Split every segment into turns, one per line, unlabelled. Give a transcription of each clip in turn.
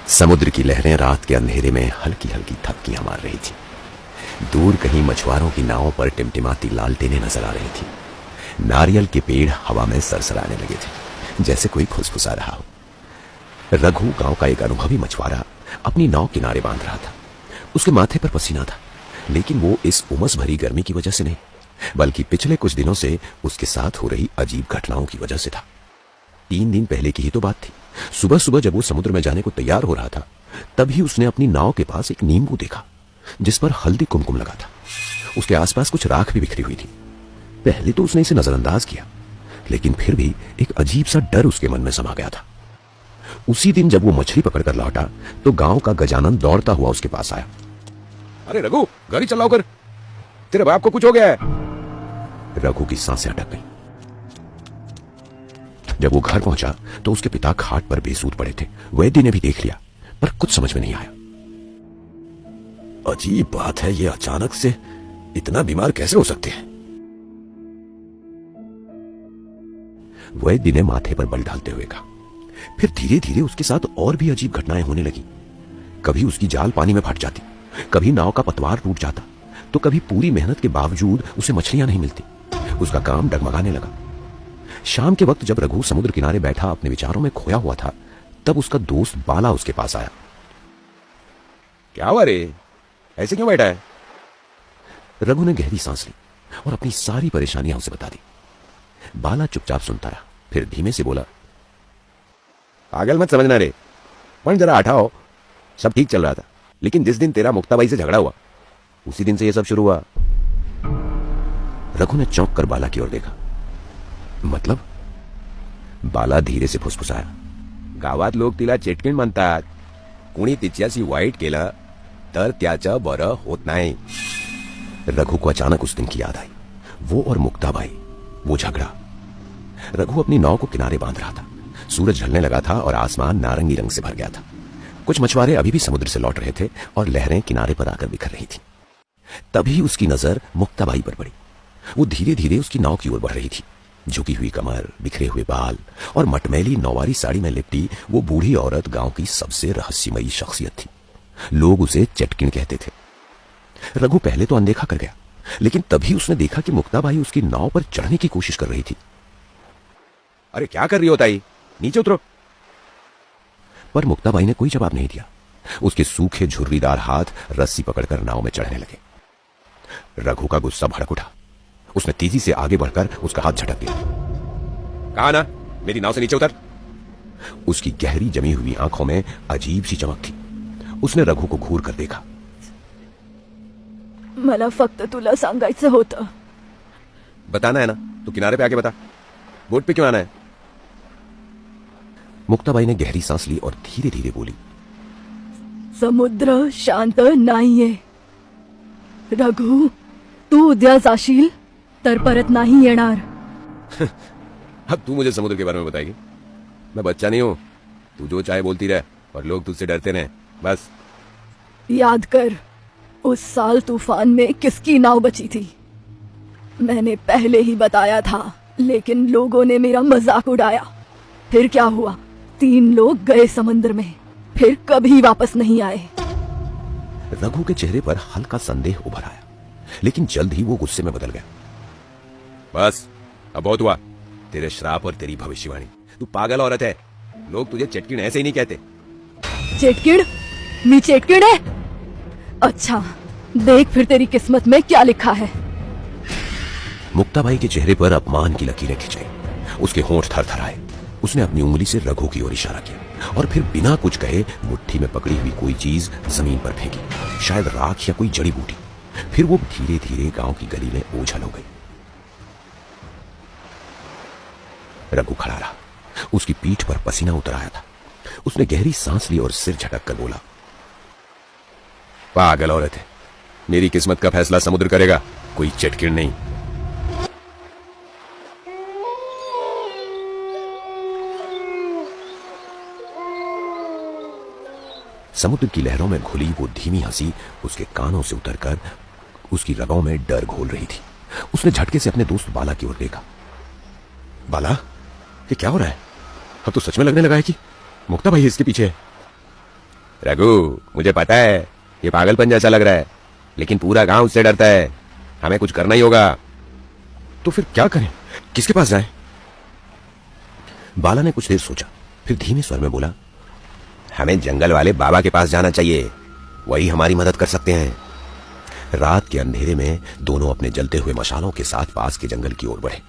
समुद्र की लहरें रात के अंधेरे में हल्की हल्की थपकियां मार रही थी। दूर कहीं मछुआरों की नावों पर टिमटिमाती लालटेनें नजर आ रही थी। नारियल के पेड़ हवा में सरसराने लगे थे, जैसे कोई फुसफुसा रहा हो। रघु, गांव का एक अनुभवी मछुआरा, अपनी नाव किनारे बांध रहा था। उसके माथे पर पसीना था, लेकिन वो इस उमस भरी गर्मी की वजह से नहीं, बल्कि पिछले कुछ दिनों से उसके साथ हो रही अजीब घटनाओं की वजह से था। 3 दिन पहले की ही तो बात थी। सुबह सुबह जब वो समुद्र में जाने को तैयार हो रहा था, तभी उसने अपनी नाव के पास एक नींबू देखा, जिस पर हल्दी कुमकुम लगा था। उसके आसपास कुछ राख भी बिखरी हुई थी। पहले तो उसने इसे नजरअंदाज किया, लेकिन फिर भी एक अजीब सा डर उसके मन में समा गया था। उसी दिन जब वो मछली पकड़कर लौटा, तो गांव का गजानन दौड़ता हुआ उसके पास आया।
अरे रघु, गाड़ी चलाओ कर, तेरे बाप को कुछ हो गया है।
रघु की सांसें अटक गईं। जब वो घर पहुंचा तो उसके पिता खाट पर बेसूध पड़े थे। वैद्य ने भी देख लिया, पर कुछ समझ में नहीं आया।
अजीब बात है, ये अचानक से इतना बीमार कैसे हो सकते हैं?
वैद्य ने माथे पर बल डालते हुए कहा। फिर धीरे धीरे उसके साथ और भी अजीब घटनाएं होने लगी। कभी उसकी जाल पानी में फट जाती, कभी नाव का पतवार टूट जाता, तो कभी पूरी मेहनत के बावजूद उसे मछलियां नहीं मिलती। उसका काम डगमगाने लगा। शाम के वक्त जब रघु समुद्र किनारे बैठा अपने विचारों में खोया हुआ था, तब उसका दोस्त बाला उसके पास आया।
क्या हुआ रे, ऐसे क्यों बैठा है?
रघु ने गहरी सांस ली और अपनी सारी परेशानियां उसे बता दी। बाला चुपचाप सुनता रहा, फिर धीमे से बोला,
पागल मत समझना रे, पण जरा हटाओ। सब ठीक चल रहा था, लेकिन जिस दिन तेरा मुक्ताबाई से झगड़ा हुआ, उसी दिन से ये सब शुरू हुआ।
रघु ने चौंक कर बाला की ओर देखा। मतलब? बाला धीरे से फुसफुसाया।
गावात लोक तिला चेटकीण म्हणतात. कुणी तिच्याशी वाईट केलं तर त्याचं बरं होत नाही.
रघु को अचानक उस दिन की याद आई। वो और मुक्ताबाई, वो झगड़ा। रघु अपनी नाव को किनारे बांध रहा था। सूरज ढलने लगा था और आसमान नारंगी रंग से भर गया था। कुछ मछुआरे अभी भी समुद्र से लौट रहे थे और लहरें किनारे पर आकर बिखर रही थी। तभी उसकी नजर मुक्ताबाई पर पड़ी। वो धीरे धीरे उसकी नाव की ओर बढ़ रही थी। झुकी हुई कमर, बिखरे हुए बाल और मटमैली नौवारी साड़ी में लिपटी वो बूढ़ी औरत गांव की सबसे रहस्यमयी शख्सियत थी। लोग उसे चटकिन कहते थे। रघु पहले तो अनदेखा कर गया, लेकिन तभी उसने देखा कि मुक्ताबाई उसकी नाव पर चढ़ने की कोशिश कर रही थी।
अरे क्या कर रही हो ताई, नीचे उतरो।
पर मुक्ताबाई ने कोई जवाब नहीं दिया। उसके सूखे झुर्रीदार हाथ रस्सी पकड़कर नाव में चढ़ने लगे। रघु का गुस्सा भड़क उठा। उसने तेजी से आगे बढ़कर उसका हाथ झटक दिया।
कहा ना, मेरी नाव से नीचे उतर।
उसकी गहरी जमी हुई आंखों में अजीब सी चमक थी। उसने रघु को घूर कर देखा।
मला फक्त तुला सांगायचं होतं।
बताना है ना, तो किनारे पे आके बता। बोट पे क्यों आना है?
मुक्ताबाई ने गहरी सांस ली और धीरे धीरे बोली,
समुद्र शांत नाहीये। रघु, तू उद्या जाशील तर परत नाही येणार।
अब तू मुझे समुद्र के बारे में बताएगी? मैं बच्चा नहीं हूं। तू जो चाहे बोलती रह और लोग तुझसे डरते रहे, बस।
याद कर, उस साल तूफान में किसकी नाव बची थी? मैंने पहले ही बताया था, लेकिन लोगों ने मेरा मजाक उड़ाया। फिर क्या हुआ? 3 लोग गए समंदर में, फिर कभी वापस नहीं आए।
रघु के चेहरे पर हल्का संदेह उभर आया, लेकिन जल्द ही वो गुस्से में बदल गया।
बस, अब बहुत हुआ। तेरे श्राप और तेरी भविष्यवाणी। तू पागल औरत है। लोग तुझे चटकिन ऐसे ही नहीं कहते।
चेटकिड़? मी चेटकिड़ है? अच्छा, देख फिर तेरी किस्मत में क्या लिखा है।
मुक्ताबाई के चेहरे पर अपमान की लकीरें खिंचाई। उसके होंठ थरथराए। उसने अपनी उंगली से रघु की ओर इशारा किया और फिर बिना कुछ कहे मुट्ठी में पकड़ी हुई कोई चीज जमीन पर फेंकी, शायद राख या कोई जड़ी बूटी। फिर वो धीरे धीरे गांव की गली में ओझल हो गई। रघु खड़ा रहा। उसकी पीठ पर पसीना उतर आया था। उसने गहरी सांस ली और सिर झटक कर बोला,
पागल औरत है। मेरी किस्मत का फैसला समुद्र करेगा, कोई चटकिन नहीं।
समुद्र की लहरों में घुली वो धीमी हंसी उसके कानों से उतरकर उसकी रगों में डर घोल रही थी। उसने झटके से अपने दोस्त बाला की ओर देखा।
बाला, ये क्या हो रहा है? अब तो सच में लगने लगा है कि मुक्ताबाई इसके पीछे है। रघु, मुझे पता है ये पागलपन जैसा लग रहा है, लेकिन पूरा गांव उससे डरता है। हमें कुछ करना ही होगा।
तो फिर क्या करें, किसके पास जाएं? बाला ने कुछ देर सोचा, फिर धीमे स्वर में बोला,
हमें जंगल वाले बाबा के पास जाना चाहिए, वही हमारी मदद कर सकते हैं।
रात के अंधेरे में दोनों अपने जलते हुए मशालों के साथ पास के जंगल की ओर बढ़े।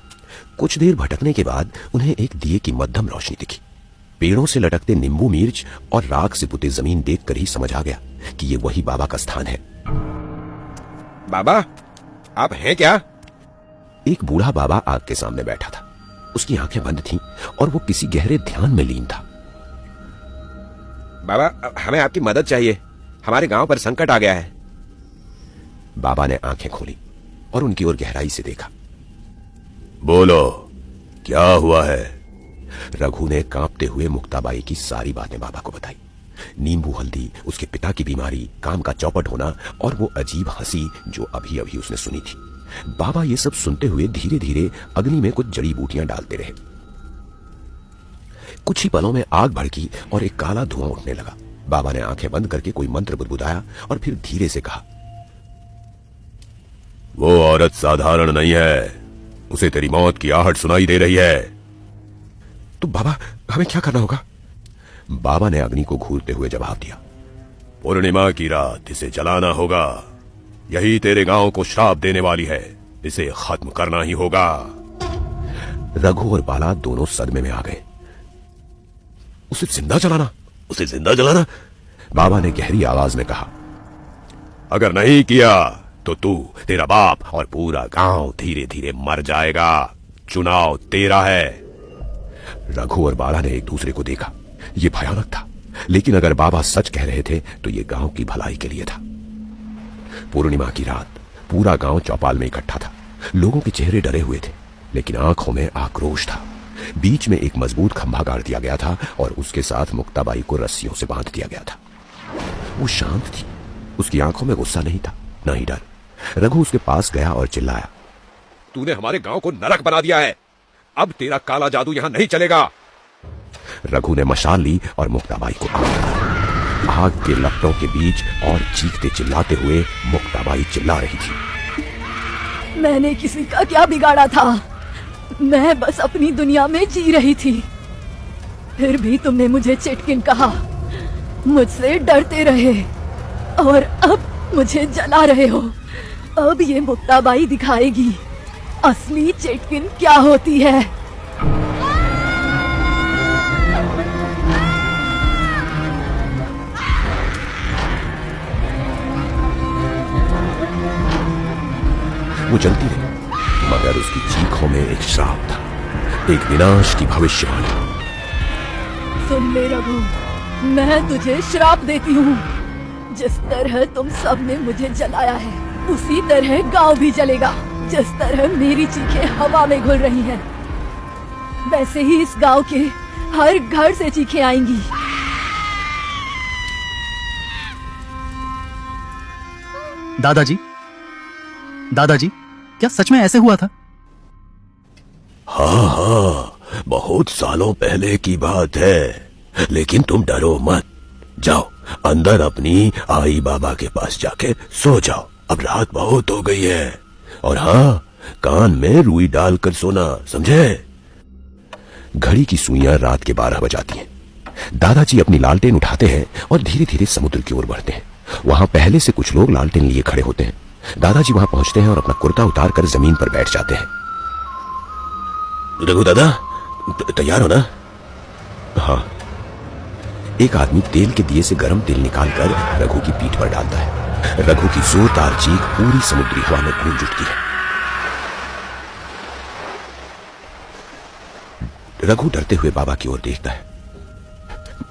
कुछ देर भटकने के बाद उन्हें एक दिए की मध्यम रोशनी दिखी। पेड़ों से लटकते नींबू मिर्च और राख से पुती जमीन देखकर ही समझ आ गया कि ये वही बाबा का स्थान है।
बाबा, आप हैं क्या?
एक बूढ़ा बाबा आग के सामने बैठा था। उसकी आंखें बंद थीं और वो किसी गहरे ध्यान में लीन था।
बाबा, हमें आपकी मदद चाहिए, हमारे गांव पर संकट आ गया है।
बाबा ने आंखें खोली और उनकी ओर गहराई से देखा।
बोलो, क्या हुआ है?
रघु ने कांपते हुए मुक्ताबाई की सारी बातें बाबा को बताई। नींबू हल्दी, उसके पिता की बीमारी, काम का चौपट होना और वो अजीब हंसी जो अभी अभी उसने सुनी थी। बाबा ये सब सुनते हुए धीरे धीरे अग्नि में कुछ जड़ी बूटियां डालते रहे। कुछ ही पलों में आग भड़की और एक काला धुआं उठने लगा। बाबा ने आंखें बंद करके कोई मंत्र बुदबुदाया और फिर धीरे से कहा,
वो औरत साधारण नहीं है, उसे तेरी मौत की आहट सुनाई दे रही है।
तो बाबा, हमें क्या करना होगा? बाबा ने अग्नि को घूरते हुए जवाब दिया,
पूर्णिमा की रात इसे जलाना होगा। यही तेरे गांव को श्राप देने वाली है, इसे खत्म करना ही होगा।
रघु और बाला दोनों सदमे में आ गए।
उसे जिंदा जलाना? उसे जिंदा जलाना?
बाबा ने गहरी आवाज में कहा,
अगर नहीं किया तो तू, तेरा बाप और पूरा गांव धीरे धीरे मर जाएगा। चुनाव तेरा है।
रघु और बाला ने एक दूसरे को देखा। यह भयानक था, लेकिन अगर बाबा सच कह रहे थे तो यह गांव की भलाई के लिए था। पूर्णिमा की रात पूरा गांव चौपाल में इकट्ठा था। लोगों के चेहरे डरे हुए थे, लेकिन आंखों में आक्रोश था। बीच में एक मजबूत खंभा गाड़ दिया गया था और उसके साथ मुक्ताबाई को रस्सियों से बांध दिया गया था। वो शांत थी, उसकी आंखों में गुस्सा नहीं था, न ही डर। रघु उसके पास गया और चिल्लाया,
तूने हमारे गांव को नरक बना दिया है, अब तेरा काला जादू यहां नहीं चलेगा।
रघु ने मशाल ली और मुक्ताबाई को आग लगाया। आग के लपटों के बीच और चीखते चिल्लाते हुए मुक्ताबाई चिल्ला रही थी,
मैंने किसी का क्या बिगाड़ा था? मैं बस अपनी दुनिया में जी रही थी। फिर भी तुमने मुझे चिटकिन कहा, मुझसे डरते रहे और अब मुझे जला रहे हो। अब ये मुक्ताबाई दिखाएगी असली चिटकिन क्या होती है।
वो जलती रही, मगर उसकी चीखों में एक श्राप था, एक विनाश की भविष्यवाणी।
सुन ले रघु, मैं तुझे श्राप देती हूँ। जिस तरह तुम सब ने मुझे जलाया है, उसी तरह गांव भी जलेगा। जिस तरह मेरी चीखें हवा में घुल रही हैं, वैसे ही इस गांव के हर घर से चीखें आएंगी।
दादाजी, दादाजी, क्या सच में ऐसे हुआ था?
हाँ हाँ, बहुत सालों पहले की बात है, लेकिन तुम डरो मत। जाओ अंदर अपनी आई बाबा के पास जाके सो जाओ, अब रात बहुत हो गई है। और हाँ, कान में रुई डालकर सोना, समझे? घड़ी की सुइयां रात के 12 बजाती हैं। दादाजी अपनी लालटेन उठाते हैं और धीरे धीरे समुद्र की ओर बढ़ते हैं। वहां पहले से कुछ लोग लालटेन लिए खड़े होते हैं। दादाजी वहां पहुंचते हैं और अपना कुर्ता उतारकर जमीन पर बैठ जाते हैं। रघु दादा, तैयार हो ना? हाँ। एक आदमी तेल के दिए से गर्म तेल निकालकर रघु की पीठ पर डालता है। रघु की जोरदार चीख पूरी समुद्री हवा में गूंज उठती है। रघु डरते हुए बाबा की ओर देखता है।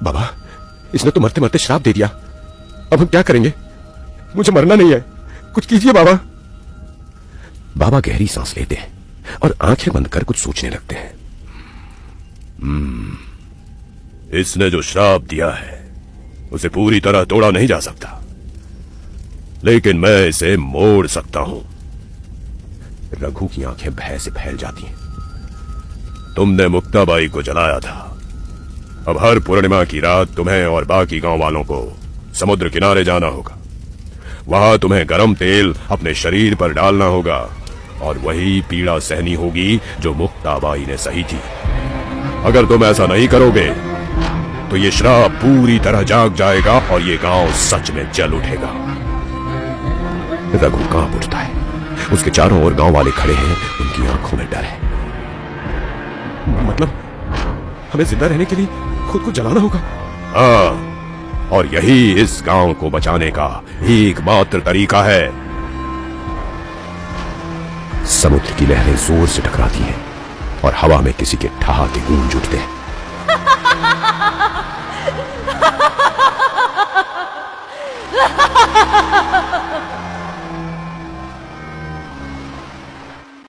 बाबा, इसने तो मरते मरते श्राप दे दिया, अब हम क्या करेंगे? मुझे मरना नहीं है, कुछ कीजिए बाबा। बाबा गहरी सांस लेते हैं और आंखें बंद कर कुछ सोचने लगते हैं।
इसने जो श्राप दिया है उसे पूरी तरह तोड़ा नहीं जा सकता, लेकिन मैं इसे मोड़ सकता हूं।
रघु की आंखें भय से फैल जाती हैं।
तुमने मुक्ताबाई को जलाया था, अब हर पूर्णिमा की रात तुम्हें और बाकी गांव वालों को समुद्र किनारे जाना होगा। वहां तुम्हें गरम तेल अपने शरीर पर डालना होगा और वही पीड़ा सहनी होगी जो मुक्ताबाई ने सही थी। अगर तुम ऐसा नहीं करोगे तो ये श्राप पूरी तरह जाग जाएगा और ये गांव सच में जल उठेगा। रघु कांप उठता है। उसके चारों ओर गांव वाले खड़े हैं, उनकी आंखों में डर है।
मतलब हमें जिंदा रहने के लिए खुद को जलाना होगा?
हाँ, और यही इस गांव को बचाने का एकमात्र तरीका है।
समुद्र की लहरें जोर से टकराती हैं और हवा में किसी के ठहाके गूंज उठते हैं।